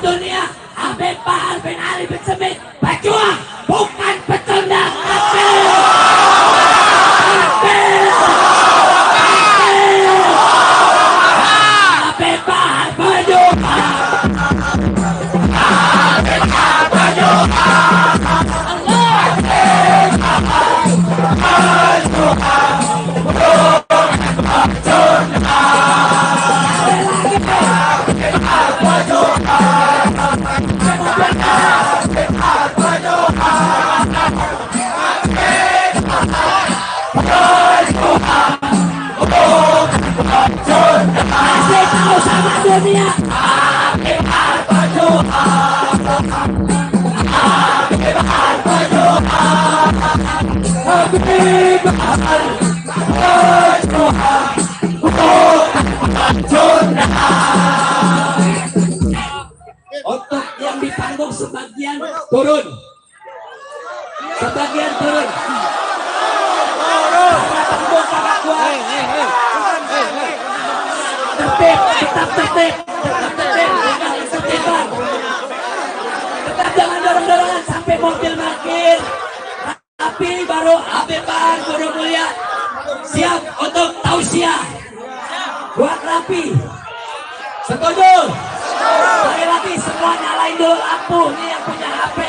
dunia, Habib Bahar bin Ali bin Smith, pejuang bukan pecundang. Habib Bahar pejuang. Habib Bahar pejuang. Kasih tahu sama dunia, Habib Bahar pejuang. Habib Bahar pejuang. Habib Bahar pejuang. Untuk yang di panggung sebagian turun, sebagian turun. Panggung sangat kuat. Tertib, tetap tertib, tetap jangan dorong-dorongan sampai mobil parkir. Tapi baru Habib Bahar Guru Mulia siap untuk tausiah. Buat rapi. Setuju? Sekali lagi semua nyalain dulu lampu. Ini yang punya HP.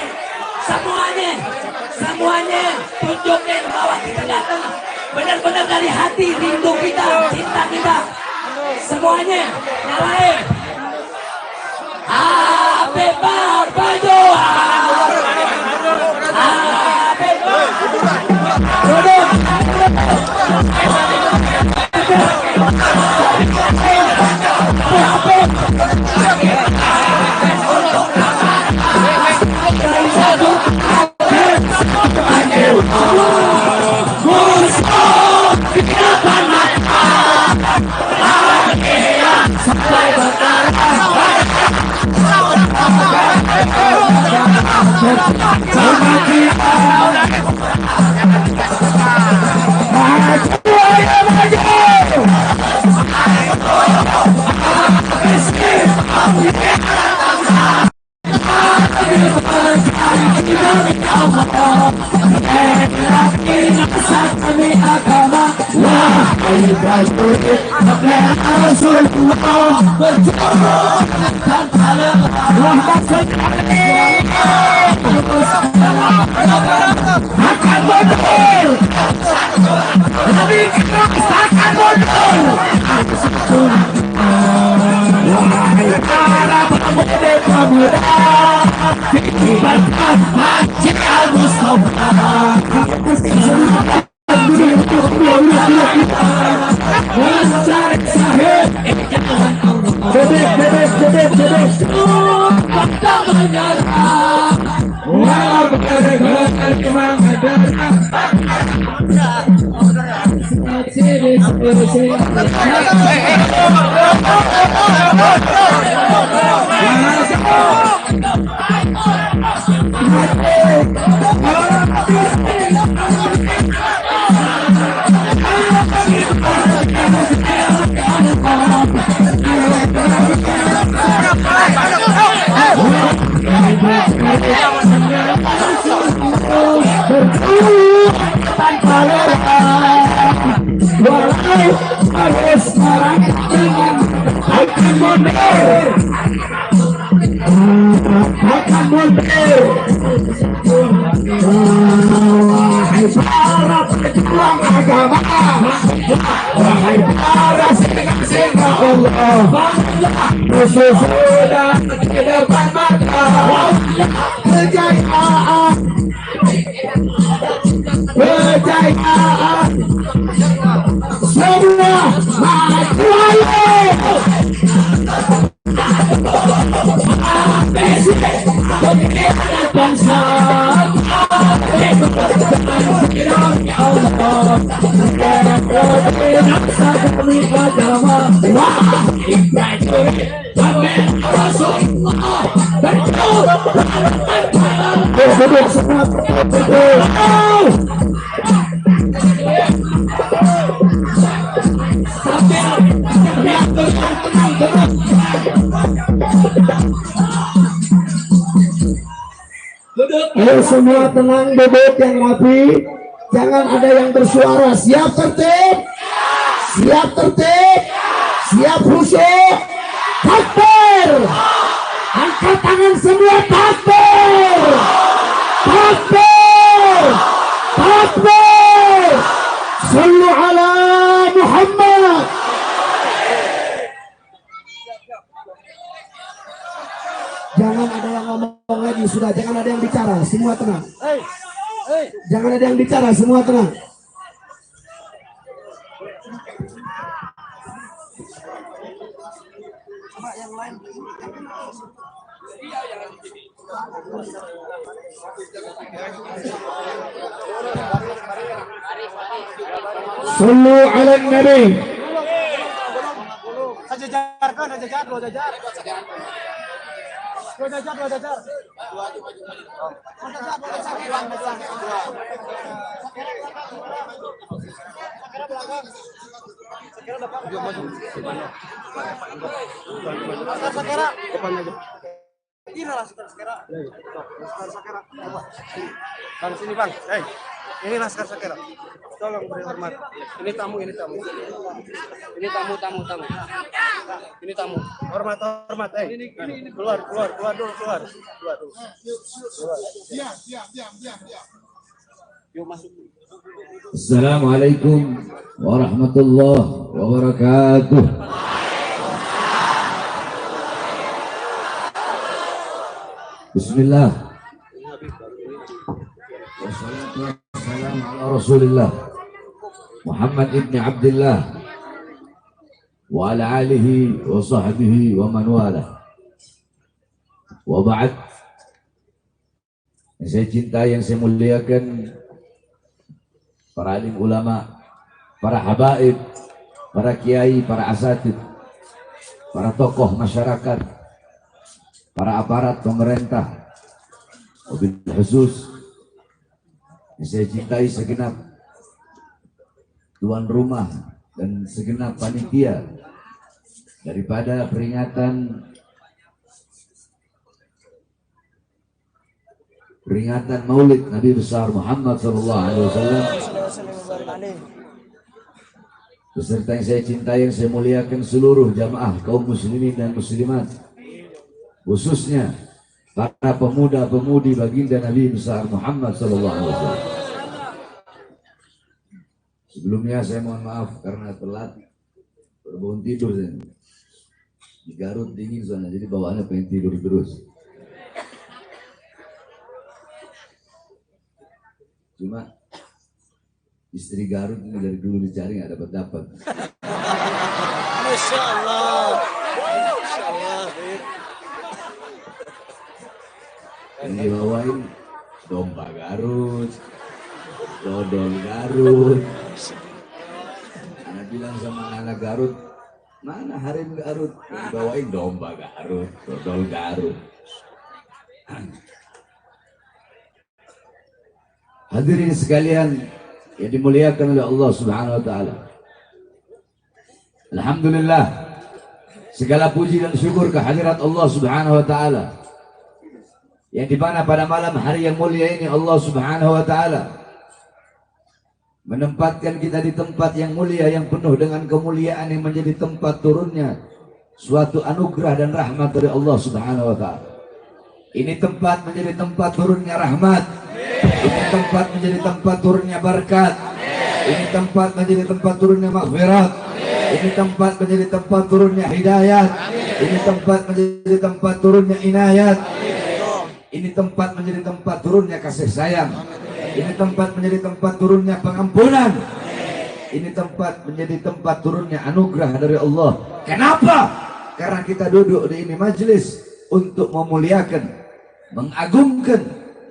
Semuanya tunjukin bahwa kita datang benar-benar dari hati, rindu kita, cinta kita. Semuanya nyalain. Habib Bahar pejuang. Habib Bahar. Ayo semua tenang, duduk yang rapi. Jangan ada yang bersuara. Siap tertib? Siap tertib? Siap khusyuk? Takbir! Angkat tangan semua, takbir! Takbir! Takbir! Sallu ala Muhammad! Jangan ada yang ngomong lagi, sudah. Jangan ada yang bicara, semua tenang. Jangan ada yang bicara, semua tenang. Sallu ala Nabi. Bang, sini bang. Ini Laskar Sakera. Tolong beri hormat. Ini tamu. Ini tamu. Ini tamu. Hormat. Keluar dulu. Yuk masuk. Assalamualaikum warahmatullahi wabarakatuh. Bismillah. Wassalatu wassalamu ala Rasulillah Muhammad ibn Abdullah wa ala alihi wa sahbihi wa man wala. Wa ba'd. Yang saya cintai, yang saya muliakan, para alim ulama, para habaib, para kiai, para asatid, para tokoh masyarakat, para aparat pemerintah, wabil khusus yang saya cintai segenap tuan rumah dan segenap panitia daripada peringatan Maulid Nabi besar Muhammad SAW, beserta yang saya cintai, yang saya muliakan seluruh jamaah kaum muslimin dan muslimat, khususnya para pemuda-pemudi baginda Nabi besar Muhammad SAW. Sebelumnya saya mohon maaf karena telat berbangun tidur. Di Garut dingin soalnya, jadi bawaannya pengen tidur terus. Cuma istri Garut ini dari dulu dicari nggak dapat. Masya Allah. Yang dibawain domba Garut, dodol Garut. Anak bilang sama anak Garut, mana harim Garut? Yang dibawain domba Garut, dodol Garut. Hadirin sekalian yang dimuliakan oleh Allah Subhanahu wa taala. Alhamdulillah, segala puji dan syukur kehadirat Allah Subhanahu wa taala, yang dimana pada malam hari yang mulia ini Allah Subhanahu wa taala menempatkan kita di tempat yang mulia, yang penuh dengan kemuliaan, yang menjadi tempat turunnya suatu anugerah dan rahmat dari Allah Subhanahu wa taala. Ini tempat menjadi tempat turunnya rahmat. Ini tempat menjadi tempat turunnya berkat. Ini tempat menjadi tempat turunnya maghfirah. Ini tempat menjadi tempat turunnya hidayat. Ini tempat menjadi tempat turunnya inayat. Ini tempat menjadi tempat turunnya kasih sayang. Ini tempat menjadi tempat turunnya pengampunan. Ini tempat menjadi tempat turunnya anugerah dari Allah. Kenapa? Karena kita duduk di ini majelis untuk memuliakan, mengagungkan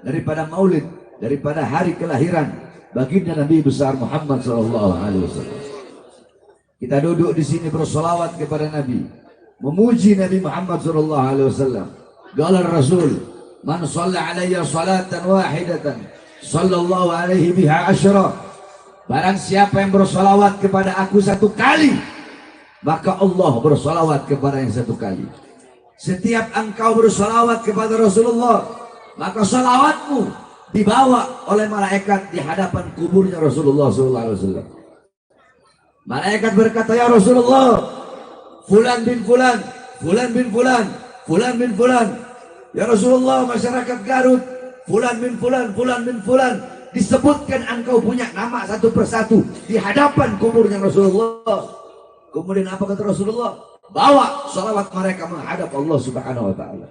daripada maulid, daripada hari kelahiran baginda Nabi besar Muhammad SAW. Kita duduk di sini bersolawat kepada Nabi, memuji Nabi Muhammad SAW. Qala Rasul, man shalla alayya salatan wahidatan sallallahu alaihi biha asyra. Barang siapa yang bersolawat kepada aku satu kali, maka Allah bersolawat kepada yang satu kali. Setiap engkau bersolawat kepada Rasulullah, maka solawatmu dibawa oleh malaikat di hadapan kuburnya Rasulullah SAW. Malaikat berkata, ya Rasulullah, fulan bin fulan, fulan bin fulan, fulan bin fulan. Ya Rasulullah, masyarakat Garut, fulan bin fulan, fulan bin fulan, disebutkan engkau punya nama satu persatu di hadapan kuburnya Rasulullah. Kemudian apa kata Rasulullah? Bawa salawat mereka menghadap Allah Subhanahu wa ta'ala.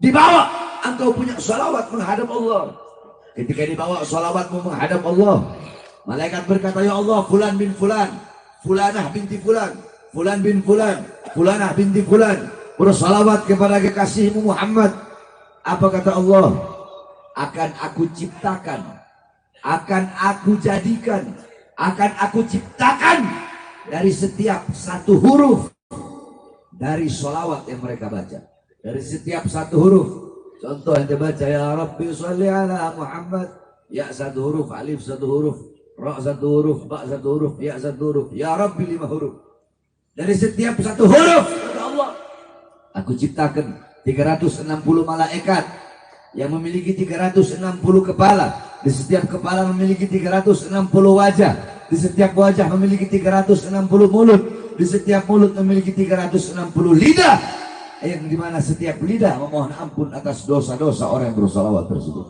Dibawa, engkau punya salawat menghadap Allah. Ketika dibawa salawatmu menghadap Allah, malaikat berkata, ya Allah, fulan bin fulan, fulanah binti fulan, fulan bin fulan, fulanah binti fulan, bersalawat kepada kekasihmu Muhammad. Apa kata Allah? Akan aku ciptakan, akan aku jadikan, akan aku ciptakan dari setiap satu huruf dari salawat yang mereka baca. Dari setiap satu huruf, contoh yang dibaca, ya Rabbi sholli ala Muhammad, ya satu huruf, alif satu huruf, ra satu huruf, ba satu huruf, ya satu huruf, ya Rabbi 5 huruf. Dari setiap satu huruf, kata Allah, aku ciptakan 360 malaikat yang memiliki 360 kepala. Di setiap kepala memiliki 360 wajah. Di setiap wajah memiliki 360 mulut. Di setiap mulut memiliki 360 lidah, yang dimana setiap lidah memohon ampun atas dosa-dosa orang yang bersalawat tersebut.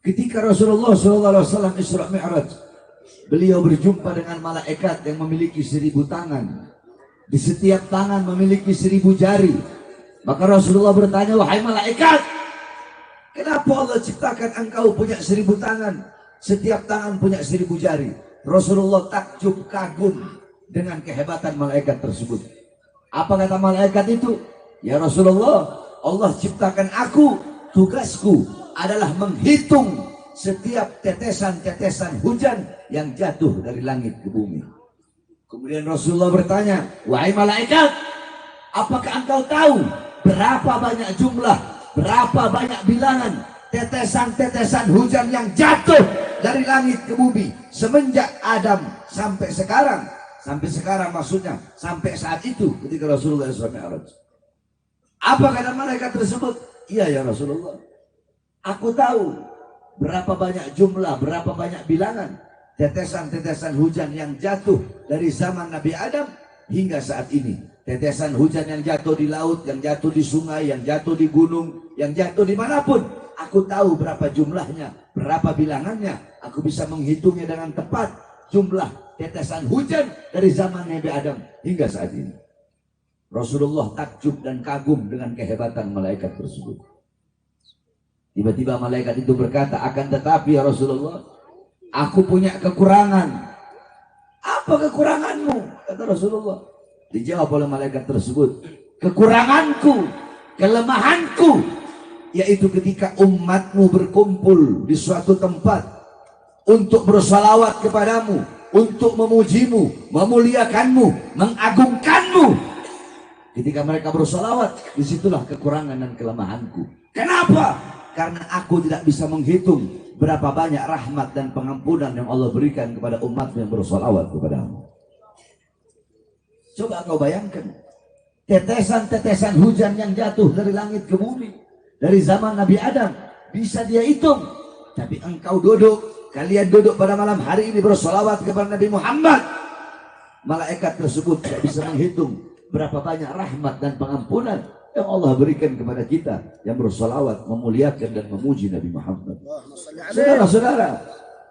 Ketika Rasulullah SAW Isra Mi'raj, beliau berjumpa dengan malaikat yang memiliki 1000 tangan. Di setiap tangan memiliki 1000 jari. Maka Rasulullah bertanya, wahai malaikat, kenapa Allah ciptakan engkau punya 1000 tangan? Setiap tangan punya 1000 jari. Rasulullah takjub kagum dengan kehebatan malaikat tersebut. Apa kata malaikat itu? Ya Rasulullah, Allah ciptakan aku, tugasku adalah menghitung setiap tetesan-tetesan hujan yang jatuh dari langit ke bumi. Kemudian Rasulullah bertanya, wahai malaikat, apakah engkau tahu berapa banyak jumlah, berapa banyak bilangan tetesan-tetesan hujan yang jatuh dari langit ke bumi semenjak Adam sampai sekarang? Sampai sekarang maksudnya, sampai saat itu ketika Rasulullah SAW. Apa kata malaikat tersebut? Iya ya Rasulullah, aku tahu berapa banyak jumlah, berapa banyak bilangan tetesan-tetesan hujan yang jatuh dari zaman Nabi Adam hingga saat ini. Tetesan hujan yang jatuh di laut, yang jatuh di sungai, yang jatuh di gunung, yang jatuh dimanapun. Aku tahu berapa jumlahnya, berapa bilangannya. Aku bisa menghitungnya dengan tepat, jumlah tetesan hujan dari zaman Nabi Adam hingga saat ini. Rasulullah takjub dan kagum dengan kehebatan malaikat tersebut. Tiba-tiba malaikat itu berkata, akan tetapi ya Rasulullah, aku punya kekurangan. Apa kekuranganmu? Kata Rasulullah. Dijawab oleh malaikat tersebut, kekuranganku, kelemahanku, yaitu ketika umatmu berkumpul di suatu tempat untuk bersalawat kepadamu, untuk memujimu, memuliakanmu, mengagungkanmu. Ketika mereka bersalawat, disitulah kekurangan dan kelemahanku. Kenapa? Karena aku tidak bisa menghitung berapa banyak rahmat dan pengampunan yang Allah berikan kepada umat yang bersalawat kepadamu. Coba kau bayangkan, tetesan-tetesan hujan yang jatuh dari langit ke bumi dari zaman Nabi Adam bisa dia hitung. Tapi engkau duduk, kalian duduk pada malam hari ini bersalawat kepada Nabi Muhammad. Malaikat tersebut tidak bisa menghitung berapa banyak rahmat dan pengampunan yang Allah berikan kepada kita yang bersalawat, memuliakan dan memuji Nabi Muhammad. Saudara-saudara,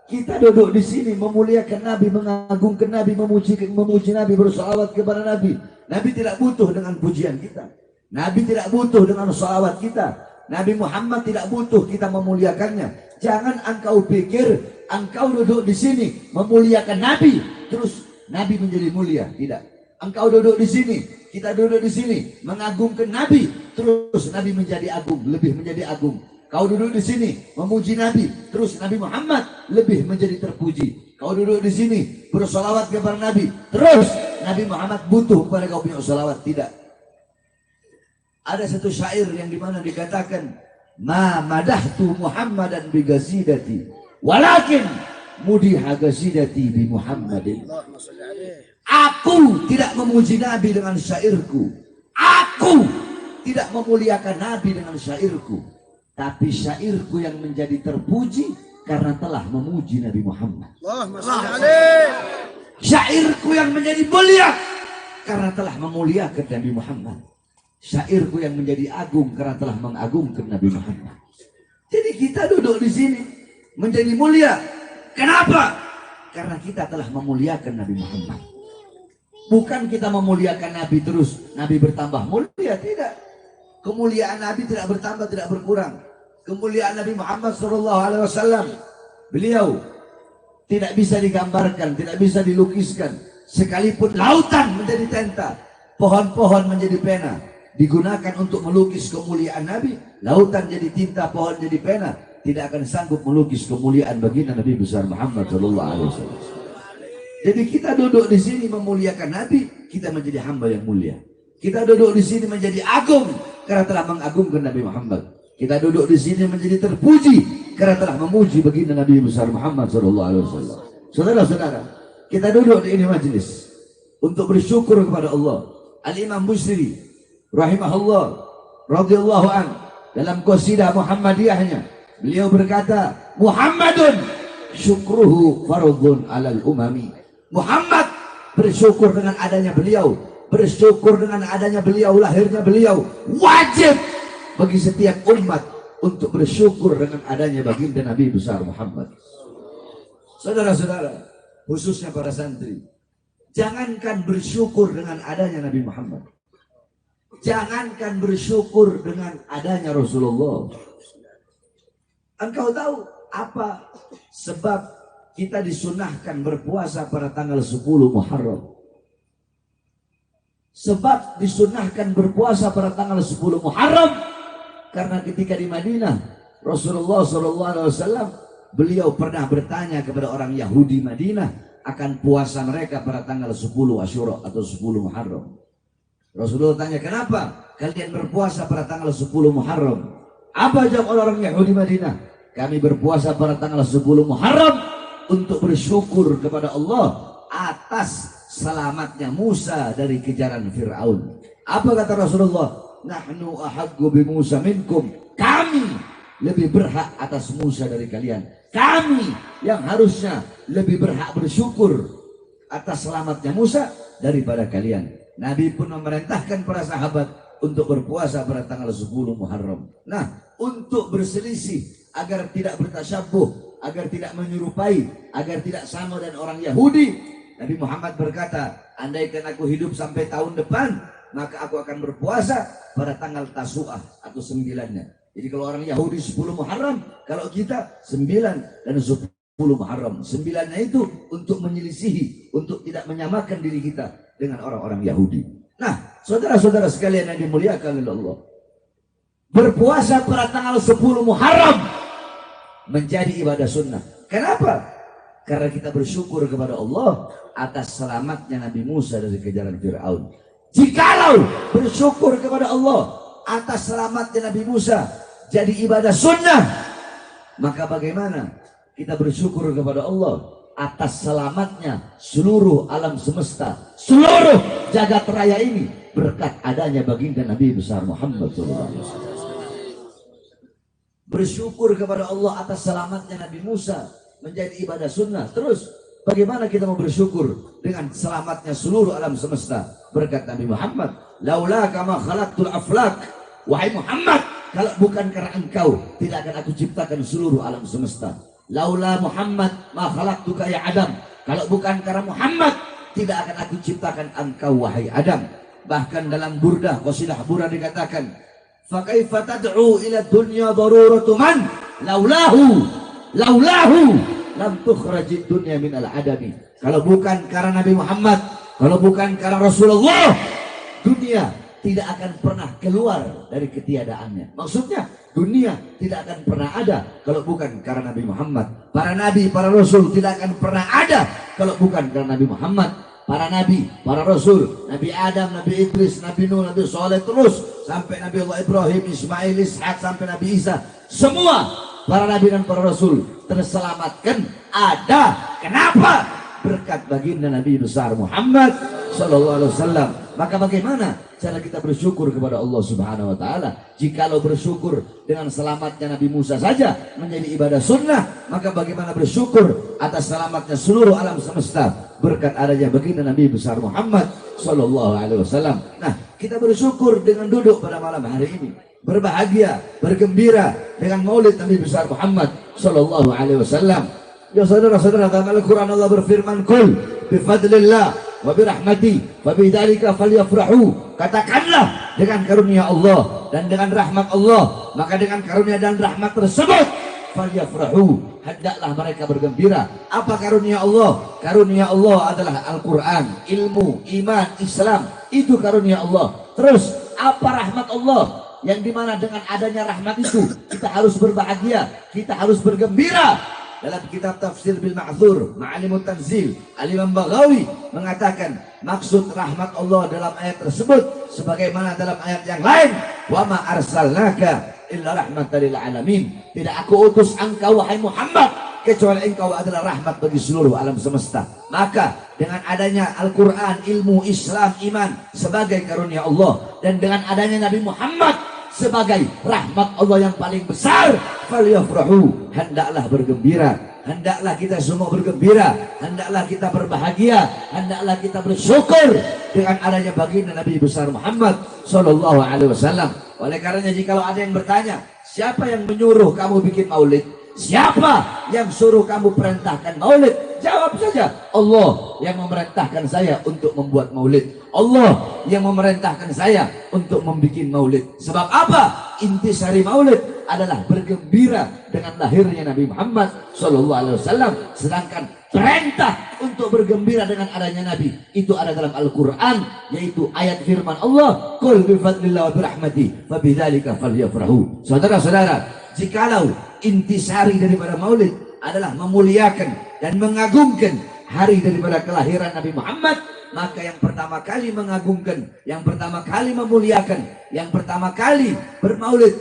kita duduk di sini memuliakan Nabi, mengagungkan Nabi, memuji Nabi, bersalawat kepada Nabi. Nabi tidak butuh dengan pujian kita. Nabi tidak butuh dengan salawat kita. Nabi Muhammad tidak butuh kita memuliakannya. Jangan engkau pikir engkau duduk di sini memuliakan Nabi, terus Nabi menjadi mulia. Tidak. Engkau duduk di sini, kita duduk di sini mengagungkan Nabi, terus Nabi menjadi agung, lebih menjadi agung. Kau duduk di sini memuji Nabi, terus Nabi Muhammad lebih menjadi terpuji. Kau duduk di sini bersolawat kepada Nabi, terus Nabi Muhammad butuh kepada kau punya solawat. Tidak. Ada satu syair yang dimana dikatakan, ma madahtu Muhammadan bi ghasidati, walakin mudiha ghasidati bi Muhammadin. Aku tidak memuji Nabi dengan syairku. Aku tidak memuliakan Nabi dengan syairku, tapi syairku yang menjadi terpuji karena telah memuji Nabi Muhammad. Syairku yang menjadi mulia karena telah memuliakan Nabi Muhammad. Syairku yang menjadi agung karena telah mengagungkan Nabi Muhammad. Jadi kita duduk di sini menjadi mulia. Kenapa? Karena kita telah memuliakan Nabi Muhammad. Bukan kita memuliakan Nabi terus Nabi bertambah mulia, tidak. Kemuliaan Nabi tidak bertambah, tidak berkurang. Kemuliaan Nabi Muhammad SAW, beliau tidak bisa digambarkan, tidak bisa dilukiskan. Sekalipun lautan menjadi tenta, pohon-pohon menjadi pena, digunakan untuk melukis kemuliaan Nabi. Lautan jadi tinta, pohon jadi pena, tidak akan sanggup melukis kemuliaan baginda Nabi besar Muhammad SAW. Jadi kita duduk di sini memuliakan Nabi, kita menjadi hamba yang mulia. Kita duduk di sini menjadi agung karena telah mengagungkan Nabi Muhammad. Kita duduk di sini menjadi terpuji karena telah memuji baginda Nabi besar Muhammad SAW. Saudara-saudara, kita duduk di ini majelis untuk bersyukur kepada Allah. Al-Imam Busiri rahimahullah radhiyallahu an dalam qasidah Muhammadiyahnya, beliau berkata, Muhammadun syukruhu fardhun alal umami. Muhammad, bersyukur dengan adanya beliau, bersyukur dengan adanya beliau, lahirnya beliau, wajib bagi setiap umat untuk bersyukur dengan adanya baginda Nabi besar Muhammad. Saudara-saudara, khususnya para santri, jangankan bersyukur dengan adanya Nabi Muhammad, jangankan bersyukur dengan adanya Rasulullah. Engkau tahu apa sebab kita disunahkan berpuasa pada tanggal 10 Muharram? Sebab disunahkan berpuasa pada tanggal 10 Muharram karena ketika di Madinah Rasulullah SAW, beliau pernah bertanya kepada orang Yahudi Madinah akan puasa mereka pada tanggal 10 Asyura atau 10 Muharram. Rasulullah tanya, kenapa kalian berpuasa pada tanggal 10 Muharram? Apa jawab orang Yahudi Madinah? Kami berpuasa pada tanggal 10 Muharram untuk bersyukur kepada Allah atas selamatnya Musa dari kejaran Fir'aun. Apa kata Rasulullah? Nahnu ahaqqu bi Musa minkum. Kami lebih berhak atas Musa dari kalian. Kami yang harusnya lebih berhak bersyukur atas selamatnya Musa daripada kalian. Nabi pun memerintahkan para sahabat untuk berpuasa pada tanggal 10 Muharram. Nah, untuk berselisih agar tidak bertasyabuh, agar tidak menyerupai, agar tidak sama dengan orang Yahudi, Nabi Muhammad berkata, andaikan aku hidup sampai tahun depan, maka aku akan berpuasa pada tanggal Tasu'ah atau 9-nya. Jadi kalau orang Yahudi 10 Muharram, kalau kita 9 dan 10 Muharram. 9-nya itu untuk menyelisihi, untuk tidak menyamakan diri kita dengan orang-orang Yahudi. Nah, saudara-saudara sekalian yang dimuliakan oleh Allah, berpuasa pada tanggal 10 Muharram menjadi ibadah sunnah. Kenapa? Karena kita bersyukur kepada Allah atas selamatnya Nabi Musa dari kejaran Fir'aun. Jikalau bersyukur kepada Allah atas selamatnya Nabi Musa jadi ibadah sunnah, maka bagaimana kita bersyukur kepada Allah atas selamatnya seluruh alam semesta, seluruh jagat raya ini berkat adanya baginda Nabi besar Muhammad SAW. Bersyukur kepada Allah atas selamatnya Nabi Musa menjadi ibadah sunnah. Terus bagaimana kita mau bersyukur dengan selamatnya seluruh alam semesta berkat Nabi Muhammad? Laula kama khalaqtul aflak. Wahai Muhammad, kalau bukan karena engkau, tidak akan aku ciptakan seluruh alam semesta. Laula Muhammad ma khalaqtuka ya Adam. Kalau bukan karena Muhammad, tidak akan aku ciptakan engkau wahai Adam. Bahkan dalam Burdah, qasidah Burdah dikatakan, fa kaifa tad'u ila dunya daruratu man laulahu lam tukhrajid dunya min al-adami. Kalau bukan karena Nabi Muhammad, kalau bukan karena Rasulullah, dunia tidak akan pernah keluar dari ketiadaannya. Maksudnya dunia tidak akan pernah ada kalau bukan karena Nabi Muhammad. Para nabi, para rasul tidak akan pernah ada kalau bukan karena Nabi Muhammad. Para nabi, para rasul, Nabi Adam, Nabi Idris, Nabi Nuh, Nabi Saleh, terus sampai Nabi Allah Ibrahim, Ismail, Ishak, sampai Nabi Isa. Semua para nabi dan para rasul terselamatkan ada. Kenapa? Berkat baginda Nabi besar Muhammad sallallahu alaihi wasallam. Maka bagaimana cara kita bersyukur kepada Allah Subhanahu wa taala? Jikalau bersyukur dengan selamatnya Nabi Musa saja menjadi ibadah sunnah, maka bagaimana bersyukur atas selamatnya seluruh alam semesta berkat adanya baginda Nabi besar Muhammad sallallahu alaihi wasallam. Nah, kita bersyukur dengan duduk pada malam hari ini, berbahagia, bergembira dengan maulid Nabi besar Muhammad sallallahu alaihi wasallam. Ya saudara-saudara, dalam Al-Quran Allah berfirman, "Qul bifadlillah wa birahmati fa bidzalika falyafrahu." Katakanlah, dengan karunia Allah dan dengan rahmat Allah, maka dengan karunia dan rahmat tersebut falyafrahu, hendaklah mereka bergembira. Apa karunia Allah? Karunia Allah adalah Al-Quran, ilmu, iman, Islam. Itu karunia Allah. Terus apa rahmat Allah? Yang dimana dengan adanya rahmat itu kita harus berbahagia, kita harus bergembira. Dalam kitab Tafsir bil Ma'thur Ma'alimut Tanzil, Al-Imam Baghawi mengatakan maksud rahmat Allah dalam ayat tersebut sebagaimana dalam ayat yang lain, wa ma arsalnaka illa rahmatan lil alamin. Tidak aku utus engkau wahai Muhammad kecuali engkau adalah rahmat bagi seluruh alam semesta. Maka dengan adanya Al-Quran, ilmu, Islam, iman sebagai karunia Allah, dan dengan adanya Nabi Muhammad sebagai rahmat Allah yang paling besar, falyafrahu, hendaklah bergembira, hendaklah kita semua bergembira, hendaklah kita berbahagia, hendaklah kita bersyukur dengan adanya baginda Nabi besar Muhammad sallallahu alaihi wasallam. Oleh karenanya jikalau ada yang bertanya, siapa yang menyuruh kamu bikin maulid? Siapa yang suruh kamu perintahkan maulid? Jawab saja, Allah yang memerintahkan saya untuk membuat maulid. Allah yang memerintahkan saya untuk membuat maulid. Sebab apa? Intisari maulid adalah bergembira dengan lahirnya Nabi Muhammad SAW. Sedangkan perintah untuk bergembira dengan adanya Nabi itu ada dalam Al-Quran, yaitu ayat firman Allah, "Qul bifadlillah wa birahmati fa bidzalika falyafrahu." Saudara-saudara, jikalau intisari daripada maulid adalah memuliakan dan mengagungkan hari daripada kelahiran Nabi Muhammad, maka yang pertama kali mengagungkan, yang pertama kali memuliakan, yang pertama kali bermaulid,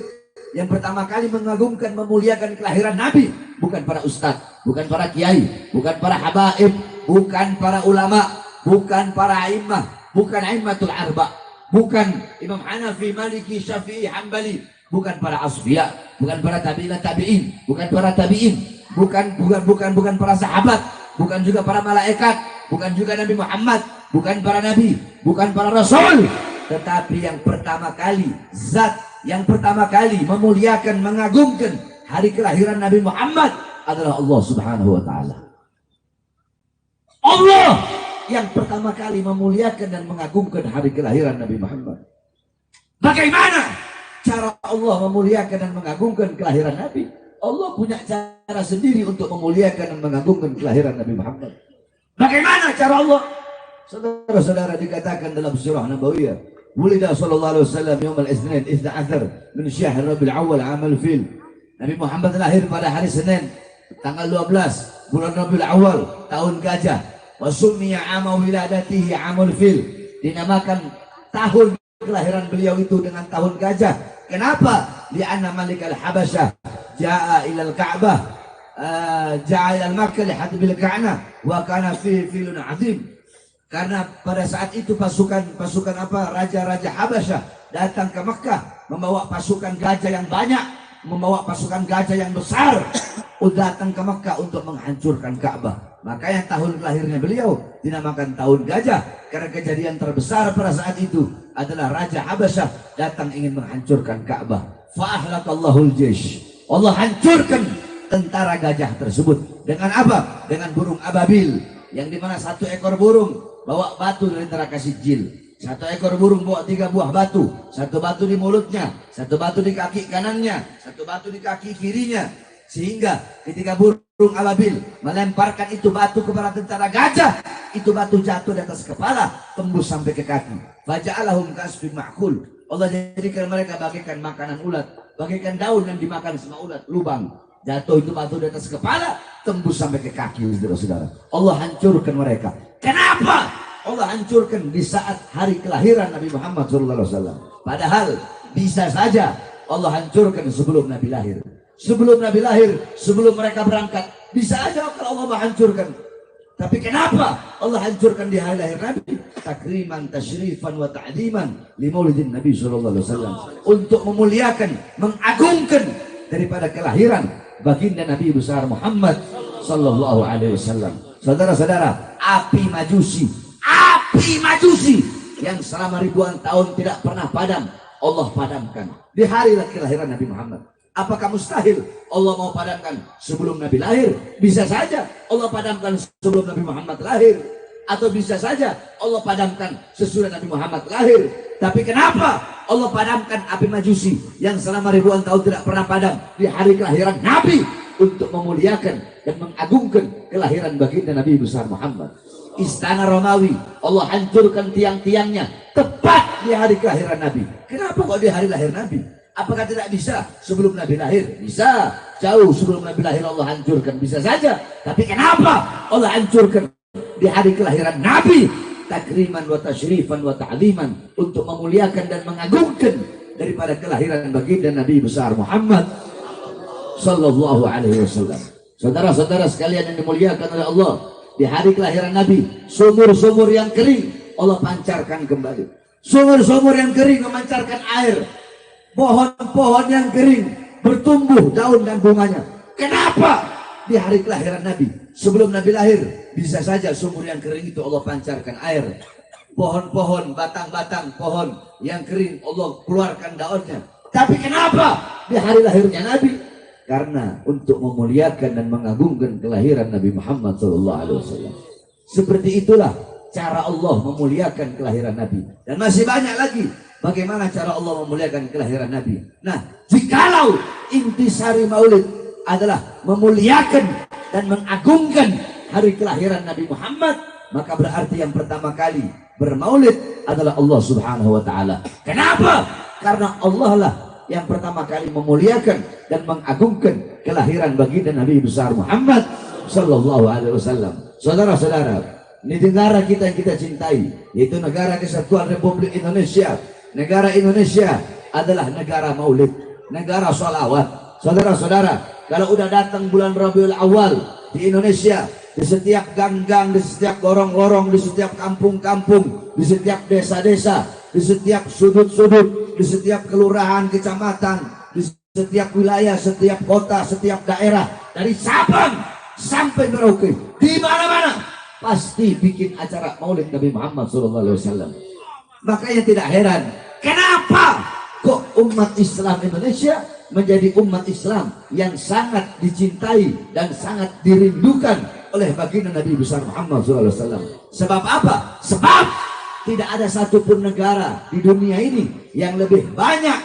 yang pertama kali mengagungkan, memuliakan kelahiran Nabi bukan para ustadz, bukan para kiai, bukan para habaib, bukan para ulama, bukan para a'immah, bukan a'immatul arba, bukan Imam Hanafi, Maliki, Syafi'i, Hambali, bukan para asfiya, bukan para tabi'in, bukan para tabi'in, bukan para sahabat, bukan juga para malaikat, bukan juga Nabi Muhammad, bukan para nabi, bukan para rasul, tetapi yang pertama kali, zat yang pertama kali memuliakan, mengagungkan hari kelahiran Nabi Muhammad adalah Allah Subhanahu wa taala. Allah yang pertama kali memuliakan dan mengagungkan hari kelahiran Nabi Muhammad. Bagaimana cara Allah memuliakan dan mengagungkan kelahiran Nabi? Allah punya cara sendiri untuk memuliakan dan mengagungkan kelahiran Nabi Muhammad. Bagaimana cara Allah? Saudara-saudara, dikatakan dalam surah Nabawiyah, "Wulida sallallahu alaihi wasallam yaum al-Itsnin 12 min syahr Rabiul Awwal amal fil." Nabi Muhammad lahir pada hari Senin tanggal 12 bulan Rabiul Awal tahun gajah. Wa summiya ama wiladatihi amul fil. Dinamakan tahun kelahiran beliau itu dengan tahun gajah. Kenapa? Li'anna Malikal Habasyah ja'a ilal Ka'bah, ja'a ilal Makkah lihadbil Ka'nah wa kana fi filun azim. Karena pada saat itu pasukan apa, raja-raja Habasyah datang ke Makkah membawa pasukan gajah yang banyak, membawa pasukan gajah yang besar, datang ke Makkah untuk menghancurkan Ka'bah. Makanya tahun lahirnya beliau dinamakan tahun gajah, karena kejadian terbesar pada saat itu adalah Raja Habasyah datang ingin menghancurkan Ka'bah. Fa'ahlakallahul jaysh. Allah hancurkan tentara gajah tersebut. Dengan apa? Dengan burung ababil, yang dimana satu ekor burung bawa batu dari neraka Sijil. Satu ekor burung bawa 3 buah batu. Satu batu di mulutnya, satu batu di kaki kanannya, satu batu di kaki kirinya. Sehingga ketika burung ababil melemparkan itu batu kepada tentara gajah, itu batu jatuh di atas kepala, tembus sampai ke kaki. Faja'alahum kasfin ma'kul. Allah jadikan mereka bagaikan makanan ulat, bagaikan daun yang dimakan sama ulat, lubang. Jatuh itu batu di atas kepala, tembus sampai ke kaki, saudara-saudara. Allah hancurkan mereka. Kenapa? Allah hancurkan di saat hari kelahiran Nabi Muhammad SAW. Padahal bisa saja Allah hancurkan sebelum Nabi lahir. Sebelum Nabi lahir, sebelum mereka berangkat, bisa aja kalau Allah menghancurkan. Tapi kenapa Allah hancurkan di hari lahir Nabi? Takriman, tasyrifan, wa ta'ziman li maulidin Nabi sallallahu alaihi wasallam, untuk memuliakan, mengagungkan daripada kelahiran baginda Nabi besar Muhammad sallallahu alaihi wasallam. Saudara-saudara, api majusi yang selama ribuan tahun tidak pernah padam, Allah padamkan di hari kelahiran Nabi Muhammad. Apakah mustahil Allah mau padamkan sebelum Nabi lahir? Bisa saja Allah padamkan sebelum Nabi Muhammad lahir, atau bisa saja Allah padamkan sesudah Nabi Muhammad lahir. Tapi kenapa Allah padamkan api majusi yang selama ribuan tahun tidak pernah padam di hari kelahiran Nabi, untuk memuliakan dan mengagungkan kelahiran baginda Nabi besar Muhammad? Istana Romawi Allah hancurkan tiang-tiangnya tepat di hari kelahiran Nabi. Kenapa kok di hari lahir Nabi? Apakah tidak bisa sebelum Nabi lahir? Bisa. Jauh sebelum Nabi lahir Allah hancurkan, bisa saja. Tapi kenapa Allah hancurkan di hari kelahiran Nabi? Takriman wa tasyrifan wa ta'ziman, untuk memuliakan dan mengagungkan daripada kelahiran baginda Nabi besar Muhammad sallallahu alaihi wasallam. Saudara-saudara sekalian yang dimuliakan oleh Allah, di hari kelahiran Nabi, sumur-sumur yang kering Allah pancarkan kembali. Sumur-sumur yang kering memancarkan air. Pohon-pohon yang kering bertumbuh daun dan bunganya. Kenapa? Di hari kelahiran Nabi, sebelum Nabi lahir, bisa saja sumur yang kering itu Allah pancarkan air. Pohon-pohon, batang-batang pohon yang kering Allah keluarkan daunnya. Tapi kenapa di hari lahirnya Nabi? Karena untuk memuliakan dan mengagungkan kelahiran Nabi Muhammad SAW. Seperti itulah cara Allah memuliakan kelahiran Nabi. Dan masih banyak lagi bagaimana cara Allah memuliakan kelahiran Nabi. Nah, jikalau intisari maulid adalah memuliakan dan mengagungkan hari kelahiran Nabi Muhammad, maka berarti yang pertama kali bermaulid adalah Allah Subhanahu wa Ta'ala. Kenapa? Karena Allah lah yang pertama kali memuliakan dan mengagungkan kelahiran baginda Nabi besar Muhammad sallallahu alaihi wasallam. Saudara-saudara, ini negara kita yang kita cintai, yaitu negara Kesatuan Republik Indonesia. Negara Indonesia adalah negara maulid, negara sholawat. Saudara-saudara, kalau udah datang bulan Rabiul Awal di Indonesia, di setiap gang-gang, di setiap lorong-lorong, di setiap kampung-kampung, di setiap desa-desa, di setiap sudut-sudut, di setiap kelurahan, kecamatan, di setiap wilayah, setiap kota, setiap daerah, dari Sabang sampai Merauke, di mana-mana pasti bikin acara maulid Nabi Muhammad SAW. Makanya tidak heran kenapa kok umat Islam Indonesia menjadi umat Islam yang sangat dicintai dan sangat dirindukan oleh baginda Nabi besar Muhammad SAW. Sebab apa? Sebab tidak ada satupun negara di dunia ini yang lebih banyak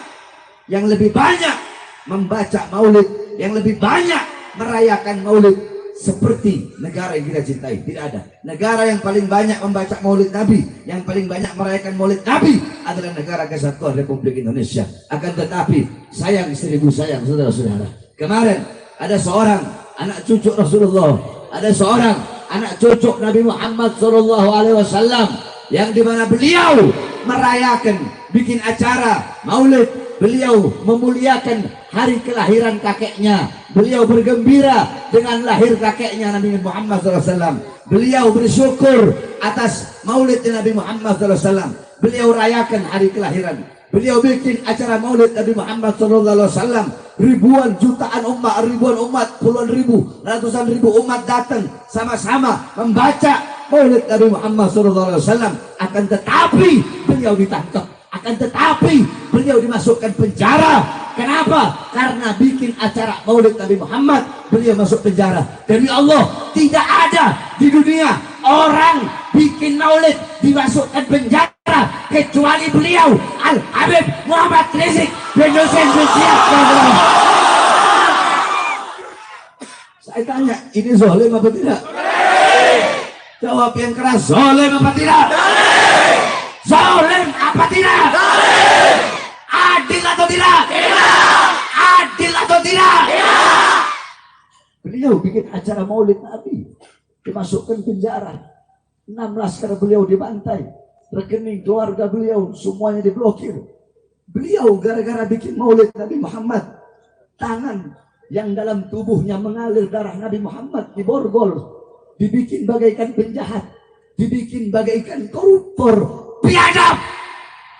membaca maulid, yang lebih banyak merayakan maulid seperti negara yang kita cintai. Tidak ada negara yang paling banyak membaca maulid Nabi, yang paling banyak merayakan maulid Nabi adalah negara Kesatuan Republik Indonesia. Akan tetapi sayang seribu sayang, saudara-saudara, kemarin ada seorang anak cucu Rasulullah, ada seorang anak cucu Nabi Muhammad SAW, yang dimana beliau merayakan, bikin acara maulid, beliau memuliakan hari kelahiran kakeknya, beliau bergembira dengan lahir kakeknya Nabi Muhammad SAW, beliau bersyukur atas maulid Nabi Muhammad SAW, beliau rayakan hari kelahiran, beliau bikin acara maulid Nabi Muhammad SAW, ribuan jutaan umat, puluhan ribu, ratusan ribu umat datang sama-sama membaca maulid Nabi Muhammad SAW. Akan tetapi beliau ditangkap, akan tetapi beliau dimasukkan penjara. Kenapa? Karena bikin acara maulid Nabi Muhammad, beliau masuk penjara. Demi Allah, tidak ada di dunia orang bikin maulid dimasukkan penjara kecuali beliau, Al Habib Muhammad Rizik bin Hussein bin Syihab. Saya tanya, ini zalim apa tidak? Jawab yang keras, zalim apa tidak? Zalim apa tidak? Adil atau tidak? Adil atau tidak? Beliau bikin acara maulid Nabi, dimasukkan penjara, 6 laskar beliau dibantai, rekening keluarga beliau semuanya diblokir. Beliau gara-gara bikin maulid Nabi Muhammad, tangan yang dalam tubuhnya mengalir darah Nabi Muhammad diborgol, dibikin bagaikan penjahat, dibikin bagaikan koruptor, biadab.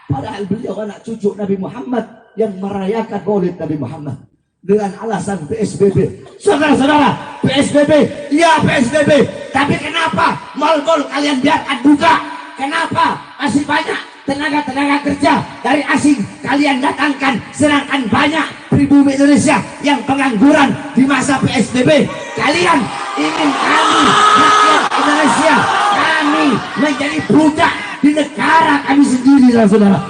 Padahal beliau anak cucu Nabi Muhammad yang merayakan Maulid Nabi Muhammad dengan alasan PSBB. Saudara-saudara, PSBB, iya PSBB. Tapi kenapa mal-mal kalian biarkan buka? Kenapa masih banyak tenaga kerja dari asing kalian datangkan, sedangkan banyak pribumi Indonesia yang pengangguran di masa PSBB? Kalian ingin kami, rakyat Indonesia, kami menjadi budak di negara kami sendiri, saudara.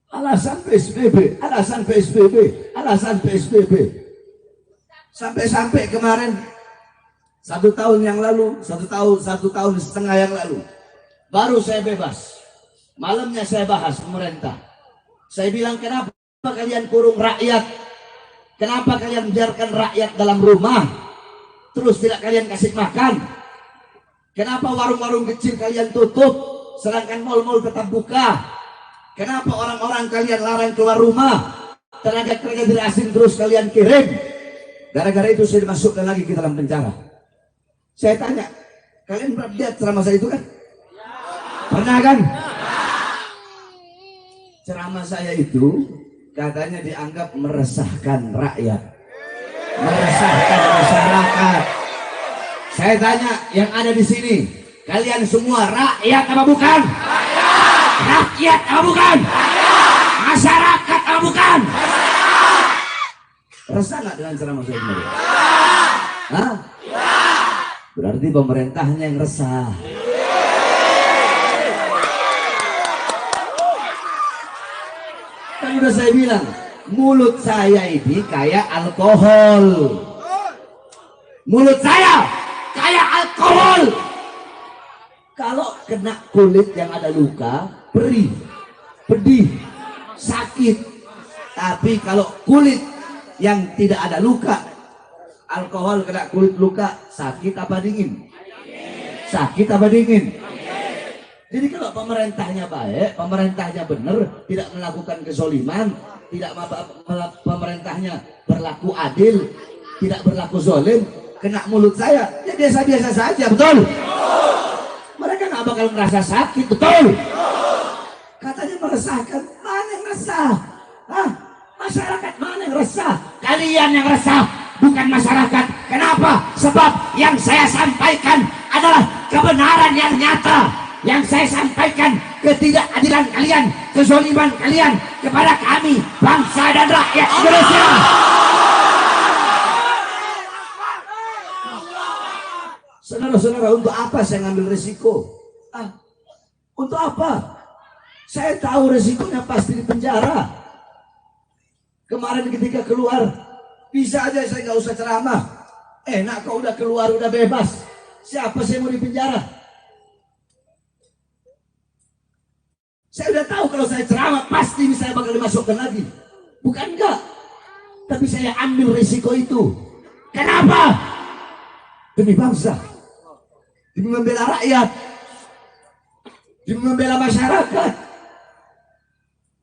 Alasan PSBB, alasan PSBB, alasan PSBB. Sampai-sampai kemarin satu tahun setengah yang lalu baru saya bebas. Malamnya saya bahas pemerintah. Saya bilang, kenapa kalian kurung rakyat? Kenapa kalian biarkan rakyat dalam rumah? Terus tidak kalian kasih makan? Kenapa warung-warung kecil kalian tutup, sedangkan mal-mal tetap buka? Kenapa orang-orang kalian larang keluar rumah? Tenaga kerja dari asing terus kalian kirim. Gara-gara itu saya dimasukkan lagi ke dalam penjara. Saya tanya, kalian pernah lihat ceramah saya itu kan? Pernah kan? Ceramah saya itu katanya dianggap meresahkan rakyat, meresahkan masyarakat. Saya tanya yang ada di sini, kalian semua rakyat apa bukan? Rakyat apa bukan? Masyarakat apa bukan? Resah nggak dengan ceramah saya ini? Hah? Berarti pemerintahnya yang resah. Kan udah saya bilang, mulut saya ini kayak alkohol. Mulut saya kayak alkohol. Kalau kena kulit yang ada luka, perih, pedih, sakit. Tapi kalau kulit yang tidak ada luka, alkohol kena kulit luka, sakit apa dingin? Sakit apa dingin? Jadi kalau pemerintahnya baik, pemerintahnya benar, tidak melakukan kezoliman, tidak pemerintahnya berlaku adil, tidak berlaku zolim, kena mulut saya, ya biasa-biasa saja, betul? Mereka nggak bakal merasa sakit, betul? Katanya meresahkan, mana yang resah? Hah? Masyarakat mana yang resah? Kalian yang resah, bukan masyarakat. Kenapa? Sebab yang saya sampaikan adalah kebenaran yang nyata. Yang saya sampaikan ketidakadilan kalian, kezaliman kalian kepada kami, bangsa dan rakyat Indonesia. Saudara-saudara, untuk apa saya ngambil risiko? Untuk apa? Saya tahu risikonya pasti di penjara. Kemarin ketika keluar, bisa aja saya nggak usah ceramah. Enak kok udah keluar, udah bebas. Siapa saya mau di penjara? Saya udah tahu kalau saya ceramah pasti saya bakal dimasukkan lagi. Bukan enggak. Tapi saya ambil risiko itu. Kenapa? Demi bangsa. Demi membela rakyat. Demi membela masyarakat.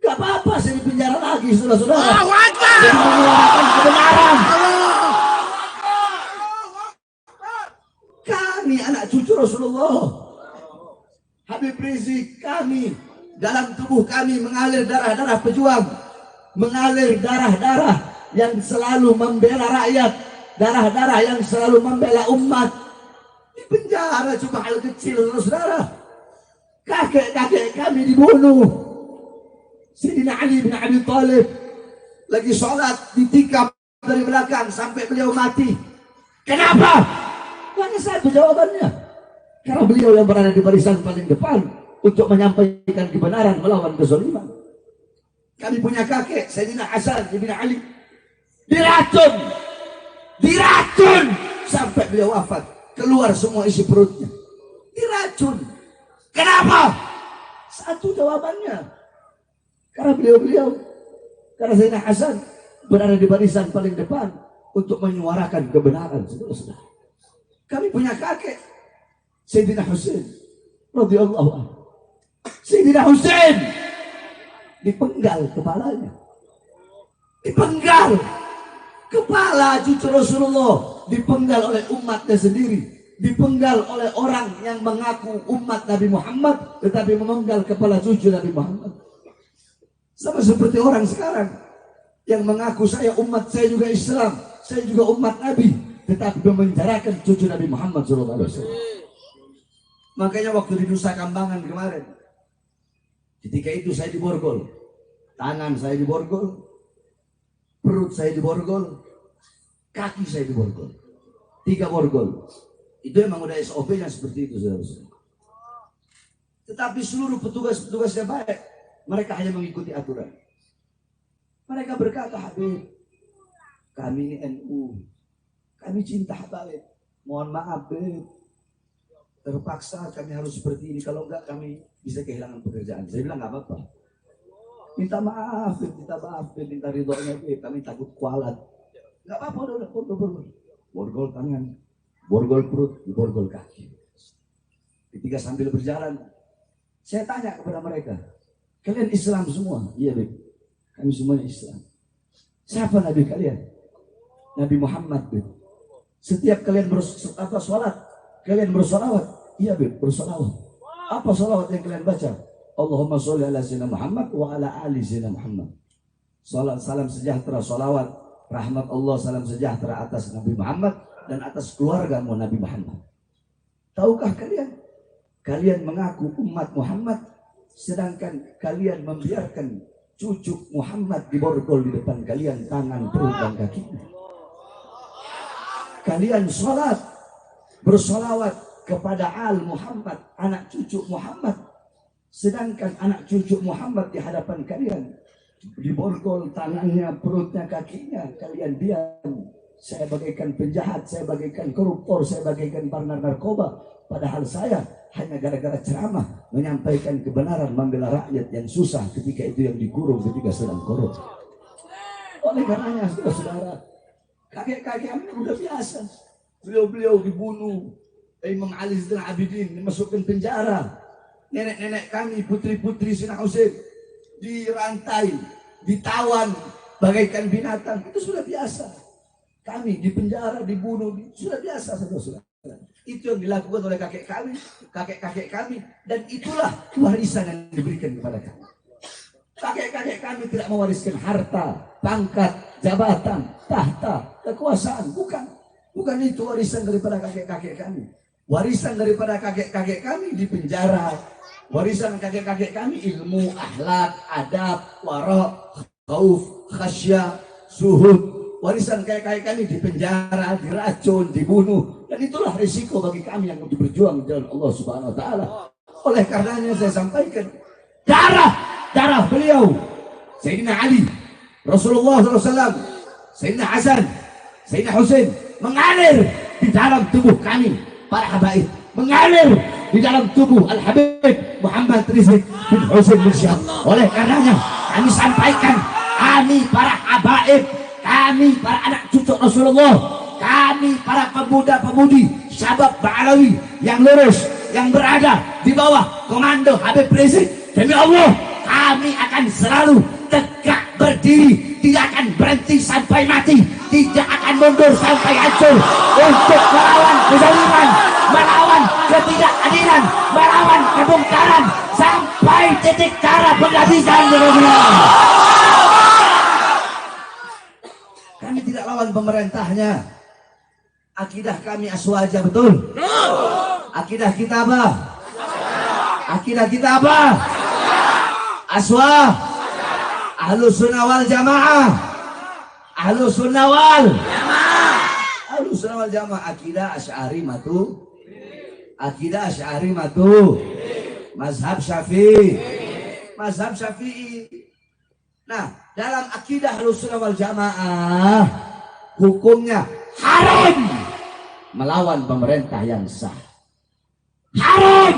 Gak apa-apa saya di penjara lagi, saudara-saudara. Demi menyuarakan kebenaran. Kami anak cucu Rasulullah. Habib Rizik, kami dalam tubuh kami mengalir darah-darah pejuang, mengalir darah-darah yang selalu membela rakyat, darah-darah yang selalu membela umat. Di penjara cuma hal kecil, saudara. Kakek-kakek kami dibunuh. Sayyidina Ali bin Abi Thalib lagi sholat ditikam dari belakang sampai beliau mati. Kenapa? Hanya satu jawabannya. Karena beliau yang berada di barisan paling depan untuk menyampaikan kebenaran melawan kezaliman. Kami punya kakek Sayyidina Hasan bin Ali diracun sampai beliau wafat, keluar semua isi perutnya, diracun. Kenapa? Satu jawabannya, karena karena Sayyidina Hasan berada di barisan paling depan untuk menyuarakan kebenaran. Saudara-saudara, kami punya kakek Sayyidina Husain radhiyallahu anhu. Sayyidina Husain dipenggal kepalanya, dipenggal kepala cucu Rasulullah dipenggal oleh umatnya sendiri, dipenggal oleh orang yang mengaku umat Nabi Muhammad tetapi memenggal kepala cucu Nabi Muhammad. Sama seperti orang sekarang yang mengaku saya umat, saya juga Islam, saya juga umat Nabi, tetapi memenjarakan cucu Nabi Muhammad SAW. Makanya waktu di Nusa Kambangan kemarin, ketika itu saya diborgol, tangan saya diborgol, perut saya diborgol, kaki saya diborgol, 3 borgol. Itu emang udah SOP-nya seperti itu, saudara-saudara. Tetapi seluruh petugas-petugasnya baik, mereka hanya mengikuti aturan. Mereka berkata, Habib, kami ini NU, kami cinta Habib, mohon maaf Habib, terpaksa kami harus seperti ini, kalau enggak kami bisa kehilangan pekerjaan. Saya bilang nggak apa-apa, minta maaf, minta ridhonya, kami takut kualat. Nggak apa-apa, udah, borgol tangan, borgol perut, borgol kaki. Ketika sambil berjalan, saya tanya kepada mereka, kalian Islam semua? Iya, Beb. Kami semuanya Islam. Siapa Nabi kalian? Nabi Muhammad, Beb. Setiap kalian sholat, kalian bersolawat? Iya, Beb, bersolawat. Apa solawat yang kalian baca? Allahumma sholli ala sayyidina Muhammad wa ala ali sayyidina Muhammad. Salat, salam sejahtera, solawat, rahmat Allah, salam sejahtera atas Nabi Muhammad dan atas keluarga Nabi Muhammad. Tahukah kalian? Kalian mengaku umat Muhammad, sedangkan kalian membiarkan cucu Muhammad diborgol di depan kalian, tangan, perut, dan kaki. Kalian sholat, bersolawat kepada Al Muhammad, anak cucu Muhammad, sedangkan anak cucu Muhammad di hadapan kalian diborgol tangannya, perutnya, kakinya. Kalian diam. Saya bagaikan penjahat, saya bagaikan koruptor, saya bagaikan bandar narkoba. Padahal saya hanya gara-gara ceramah menyampaikan kebenaran, membela rakyat yang susah ketika itu yang dikurung, ketika sedang korup. Oleh karenanya, saudara-saudara, kakek-kakek kami udah biasa. Beliau-beliau dibunuh, Imam Ali Zainal Abidin dimasukkan penjara, nenek-nenek kami, putri-putri Sina Husain dirantai, ditawan bagaikan binatang. Itu sudah biasa. Kami di penjara, dibunuh, sudah biasa, saudara-saudara. Itu yang dilakukan oleh kakek-kakek kami, dan itulah warisan yang diberikan kepada kami. Kakek-kakek kami tidak mewariskan harta, pangkat, jabatan, tahta, kekuasaan. Bukan itu warisan daripada kakek-kakek kami. Warisan daripada kakek-kakek kami di penjara. Warisan kakek-kakek kami ilmu, akhlak, adab, wara', khauf, khasyah, zuhud. Warisan kakek-kakek kami di penjara, diracun, dibunuh. Dan itulah risiko bagi kami yang untuk berjuang di jalan Allah Subhanahu wa taala. Oleh karenanya saya sampaikan, darah beliau, Sayyidina Ali, Rasulullah SAW, Sayyidina Hasan, Sayyidina Husain mengalir di dalam tubuh kami para habaib, mengalir di dalam tubuh Al-Habib Muhammad Rizik bin Husain bin Syihab. Oleh karenanya kami sampaikan, kami para habaib, kami para anak cucu Rasulullah, kami para pemuda-pemudi Syabab Ba'alawi yang lurus, yang berada di bawah komando Habib Rizik, demi Allah kami akan selalu tegak berdiri, tidak akan berhenti sampai mati, tidak akan mundur sampai hancur untuk melawan kezaliman, melawan ketidakadilan, melawan kebongkaran sampai titik darah penghabisan. Kami tidak lawan pemerintahnya. Akidah kami aswaja, betul? Akidah kita apa? Akidah kita apa? Aswa. Ahlus sunnah wal jamaah. Ahlus sunnah wal jamaah. Ahlus sunnah wal jamaah. Akidah Asy'ari matu. Akidah Asy'ari matu. Mazhab Syafi'i. Mazhab Syafi'i. Nah, dalam akidah Ahlus sunnah wal jamaah, hukumnya haram melawan pemerintah yang sah, haram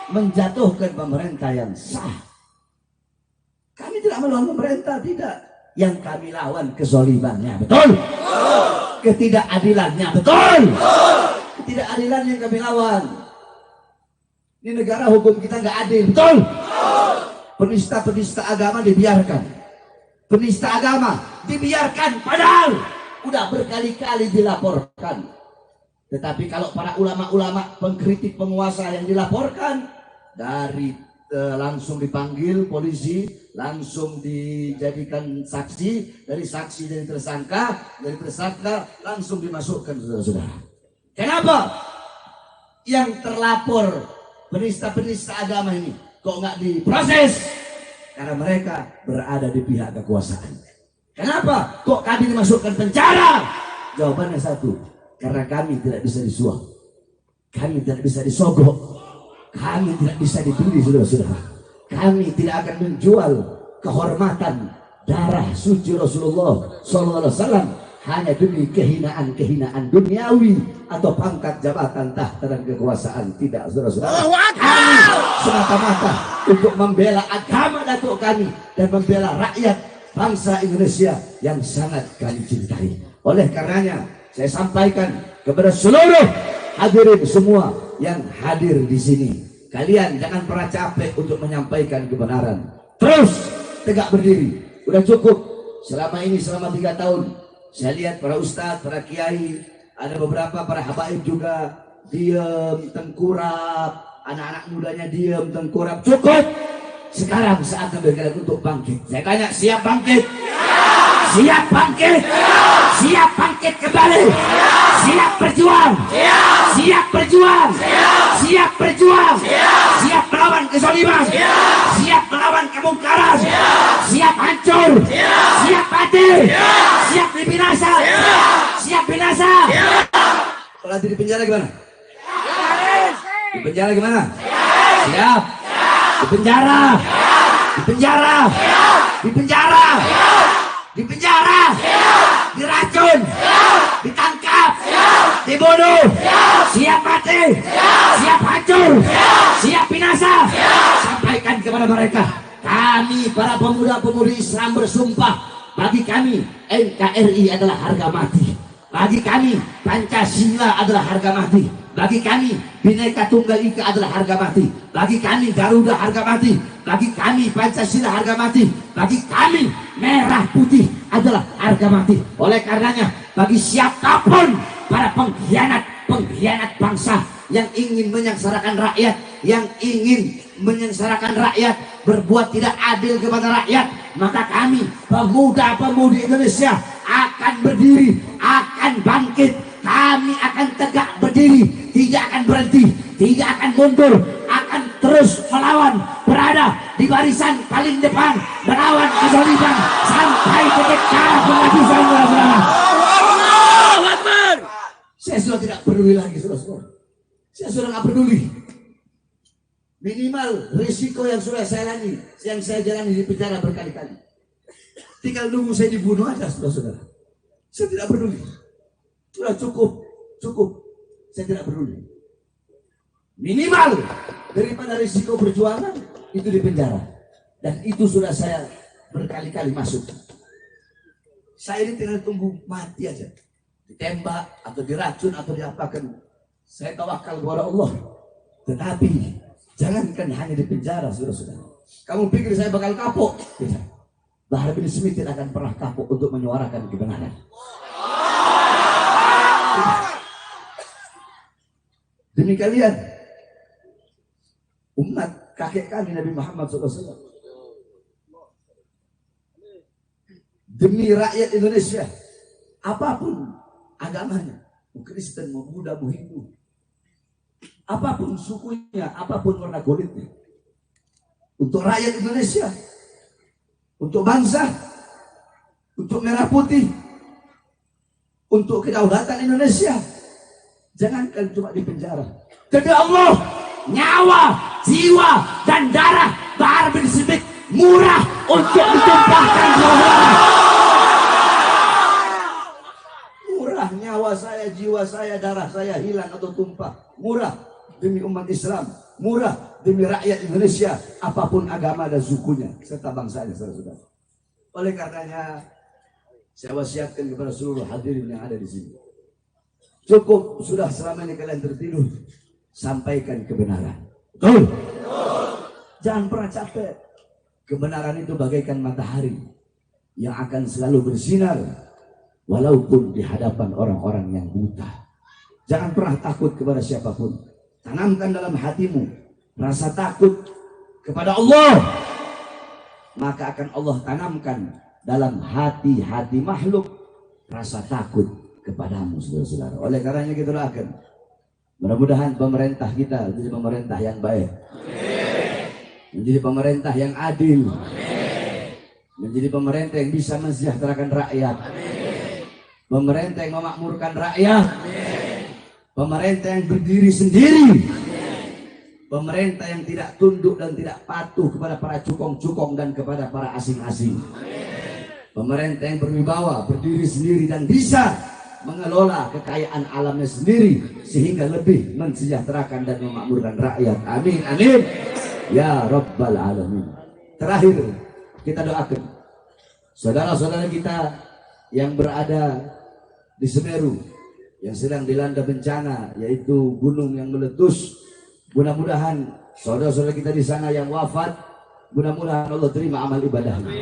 menjatuhkan pemerintah yang sah. Kami tidak melawan pemerintah, tidak. Yang kami lawan kezalimannya, betul? Ketidakadilannya, betul? Ketidakadilan yang kami lawan. Ini negara hukum kita nggak adil, betul? Penista-penista agama dibiarkan. Penista agama dibiarkan, padahal udah berkali-kali dilaporkan. Tetapi kalau para ulama-ulama pengkritik penguasa yang dilaporkan, dari langsung dipanggil polisi, langsung dijadikan saksi, dari saksi jadi tersangka, dari tersangka langsung dimasukkan, saudara-saudara. Kenapa yang terlapor penista-penista agama ini kok nggak diproses? Karena mereka berada di pihak kekuasaan. Kenapa kok kami dimasukkan penjara? Jawabannya satu, karena kami tidak bisa disuap, kami tidak bisa disogok, kami tidak bisa dibeli, saudara-saudara. Kami tidak akan menjual kehormatan darah suci Rasulullah SAW hanya demi kehinaan-kehinaan duniawi atau pangkat jabatan, tahta dan kekuasaan. Tidak, saudara-saudara. Kami semata-mata untuk membela agama datuk kami dan membela rakyat bangsa Indonesia yang sangat kami cintai. Oleh karenanya saya sampaikan kepada seluruh hadirin semua yang hadir di sini, kalian jangan pernah capek untuk menyampaikan kebenaran. Terus tegak berdiri. Udah cukup. Selama ini, selama 3 tahun, saya lihat para ustadz, para kiai, ada beberapa para habaib juga diam, tengkurap, anak-anak mudanya diam, tengkurap. Cukup. Sekarang saatnya kalian untuk bangkit. Saya tanya, siap bangkit? Siap bangkit? Siap bangkit kembali? Siap berjuang? Siap berjuang? Siap berjuang? Siap melawan kezaliman? Siap melawan kemungkaran? Siap hancur? Siap mati? Siap dibinasa? Siap binasa? Kalau di penjara gimana? Di penjara gimana? Siap. Di penjara. Di penjara. Di penjara. Di penjara. Diracun. Ditangkap. Dibunuh. Siap mati. Siap hancur. Siap binasa. Sampaikan kepada mereka, kami para pemuda-pemudi Islam bersumpah, bagi kami NKRI adalah harga mati. Bagi kami Pancasila adalah harga mati. Bagi kami Bhinneka Tunggal Ika adalah harga mati. Bagi kami Garuda harga mati. Bagi kami Pancasila harga mati. Bagi kami merah putih adalah harga mati. Oleh karenanya, bagi siapapun para pengkhianat bangsa yang ingin menyengsarakan rakyat, yang ingin menyengsarakan rakyat, berbuat tidak adil kepada rakyat, maka kami pemuda-pemudi Indonesia akan berdiri, akan bangkit. Kami akan tegak berdiri, tidak akan berhenti, tidak akan mundur, akan terus melawan, berada di barisan paling depan, melawan kezaliman sampai titik darah penghabisan, saudara-saudara. Saya sudah tidak peduli lagi, saudara-saudara. Saya sudah nggak peduli. Minimal risiko yang sudah saya lalui, yang saya jalani di penjara berkali-kali, tinggal nunggu saya dibunuh aja, saudara-saudara. Saya tidak peduli. Sudah cukup. Saya tidak peduli. Minimal daripada risiko perjuangan itu di penjara. Dan itu sudah saya berkali-kali masuk. Saya ini tinggal tunggu mati aja. Ditembak atau diracun atau diapakan. Saya tawakal kepada Allah. Tetapi jangankan hanya di penjara, saudara-saudara. Kamu pikir saya bakal kapok? Tidak. Bahar bin Smith tidak akan pernah kapok untuk menyuarakan kebenaran. Demi kalian, umat kakek kami Nabi Muhammad SAW, demi rakyat Indonesia, apapun agamanya, mau Kristen, mau Buddha, mau Hindu, apapun sukunya, apapun warna kulitnya, untuk rakyat Indonesia, untuk bangsa, untuk merah putih, untuk kedaulatan Indonesia. Jangankan cuma di penjara, demi Allah, nyawa, jiwa, dan darah Bahar bin Smith murah untuk ditumpahkan. Murah nyawa saya, jiwa saya, darah saya hilang atau tumpah. Murah demi umat Islam, murah demi rakyat Indonesia, apapun agama dan sukunya serta bangsanya, saudara-saudara. Oleh karenanya, saya wasiatkan kepada seluruh hadirin yang ada di sini. Cukup sudah selama ini kalian tertidur. Sampaikan kebenaran. Betul? Jangan pernah capek. Kebenaran itu bagaikan matahari yang akan selalu bersinar walaupun di hadapan orang-orang yang buta. Jangan pernah takut kepada siapapun. Tanamkan dalam hatimu rasa takut kepada Allah, maka akan Allah tanamkan dalam hati-hati makhluk rasa takut kepadamu, saudara-saudara. Oleh karenanya kita doakan, mudah-mudahan pemerintah kita menjadi pemerintah yang baik, menjadi pemerintah yang adil, menjadi pemerintah yang bisa mensejahterakan rakyat, pemerintah yang memakmurkan rakyat, pemerintah yang berdiri sendiri, pemerintah yang tidak tunduk dan tidak patuh kepada para cukong-cukong dan kepada para asing-asing, pemerintah yang berwibawa, berdiri sendiri dan bisa mengelola kekayaan alamnya sendiri sehingga lebih mensejahterakan dan memakmurkan rakyat. Amin, amin ya rabbal alamin. Terakhir kita doakan saudara-saudara kita yang berada di Semeru yang sedang dilanda bencana, yaitu gunung yang meletus. Mudah-mudahan saudara-saudara kita di sana yang wafat, mudah-mudahan Allah terima amal ibadahnya.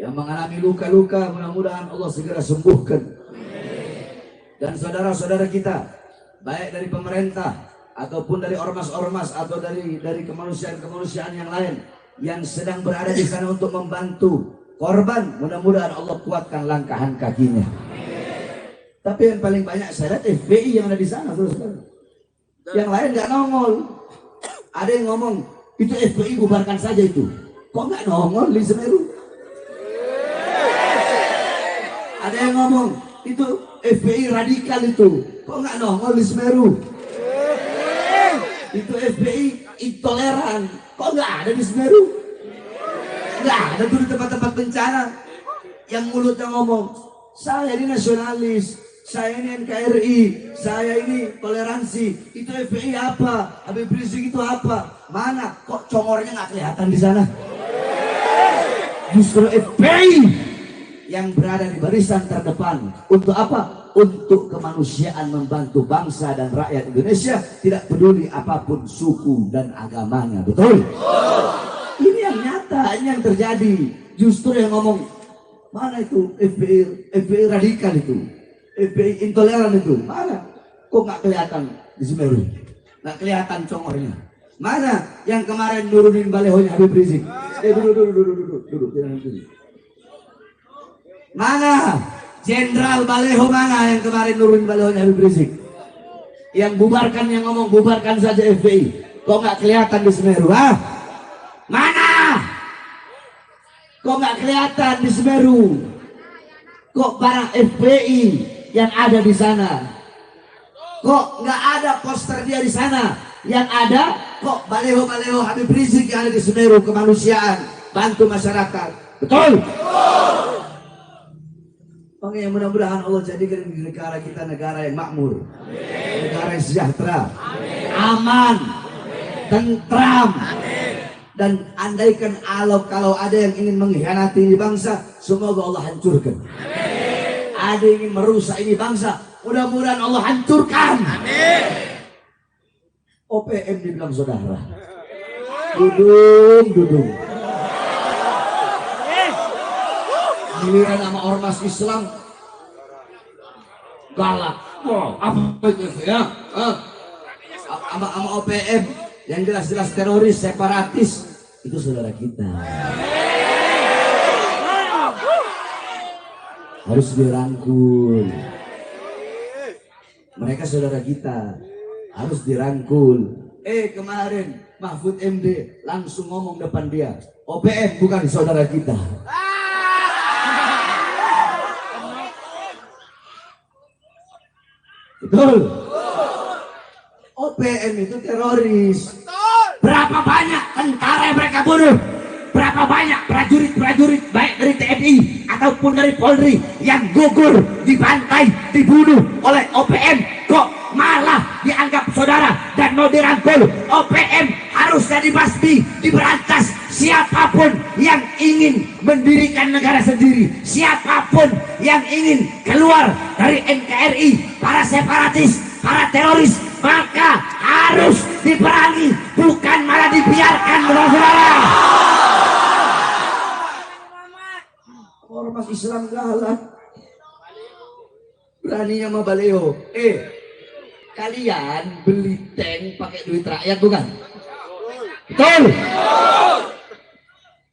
Yang mengalami luka-luka, mudah-mudahan Allah segera sembuhkan. Dan saudara-saudara kita, baik dari pemerintah ataupun dari ormas-ormas atau dari kemanusiaan-kemanusiaan yang lain yang sedang berada di sana untuk membantu korban, mudah-mudahan Allah kuatkan langkahan kakinya. Tapi yang paling banyak saya lihat FPI yang ada di sana, saudara-saudara. Yang lain nggak nongol. Ada yang ngomong itu FPI bubarkan saja itu. Kok nggak nongol di Semeru? Ada yang ngomong itu FPI radikal itu. Kok nggak nongol di Semeru? Itu FPI intoleran. Kok nggak ada di Semeru? Nggak ada tuh di tempat-tempat bencana. Yang mulutnya ngomong, saya ini nasionalis, saya ini NKRI, saya ini toleransi. Itu FPI apa? Habib Rizik itu apa? Mana? Kok congornya nggak kelihatan di sana? Justru FPI yang berada di barisan terdepan. Untuk apa? Untuk kemanusiaan, membantu bangsa dan rakyat Indonesia, tidak peduli apapun suku dan agamanya. Betul? Ini yang nyata, ini yang terjadi. Justru yang ngomong, mana itu FPI radikal itu, FPI intoleran itu, mana? Kok nggak kelihatan di Semeru? Nggak kelihatan congornya. Mana yang kemarin nurunin balehonya Habib Rizik? Duduk. Mana Jenderal Baleho, mana yang kemarin nurunin balehonya Habib Rizik? Yang bubarkan, yang ngomong bubarkan saja FPI. Kok nggak kelihatan di Semeru? Ah? Mana? Kok nggak kelihatan di Semeru? Kok para FPI yang ada di sana? Kok nggak ada poster dia di sana? Yang ada kok baleho-baleho Habib Rizik yang ada di Semeru, kemanusiaan, bantu masyarakat. Betul? Makanya mudah-mudahan Allah jadikan negara kita negara yang makmur, negara yang sejahtera, aman, tentram. Dan andaikan kalau ada yang ingin mengkhianati ini bangsa, semoga Allah hancurkan. Ada yang ingin merusak ini bangsa, mudah-mudahan Allah hancurkan. OPM dibilang saudara, dudung. Giliran sama ormas Islam galak. Wow, apa itu ya? Sama OPM yang jelas-jelas teroris, separatis, itu saudara kita. Harus dirangkul. Mereka saudara kita, harus dirangkul. Kemarin Mahfud MD langsung ngomong depan dia, OPM bukan saudara kita. Betul. OPM itu teroris. Berapa banyak tentara yang mereka bunuh? Berapa banyak prajurit-prajurit baik dari TNI ataupun dari Polri yang gugur, dibantai, dibunuh oleh OPM? Kok malah dianggap saudara dan mau dirangkul? OPM harusnya dibasmi, diberantas. Siapapun yang ingin mendirikan negara sendiri, siapapun yang ingin keluar dari NKRI, para separatis, para teroris, maka harus diperangi, bukan malah dibiarkan, saudara. Ormas Islam galak. Beraninya sama baliho. Kalian beli tank pakai duit rakyat bukan? Betul.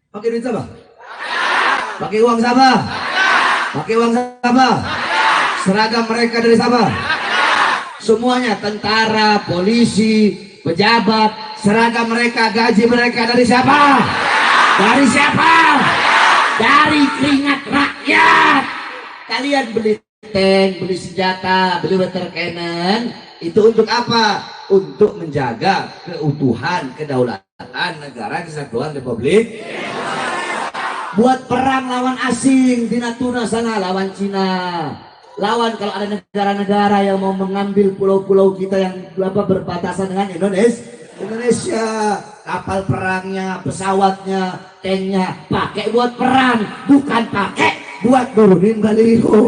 Pakai duit siapa? Pakai uang siapa? Pakai uang siapa? Seragam mereka dari siapa? Semuanya tentara, polisi, pejabat, seragam mereka, gaji mereka dari siapa? Dari siapa? Dari keringat rakyat. Kalian beli tank, beli senjata, beli water cannon, itu untuk apa? Untuk menjaga keutuhan, kedaulatan negara kesatuan Republik. Buat perang lawan asing di Natuna sana, lawan Cina. Lawan kalau ada negara-negara yang mau mengambil pulau-pulau kita yang berbatasan dengan Indonesia, kapal perangnya, pesawatnya, tanknya pakai buat perang, bukan pakai buat turunin baliho.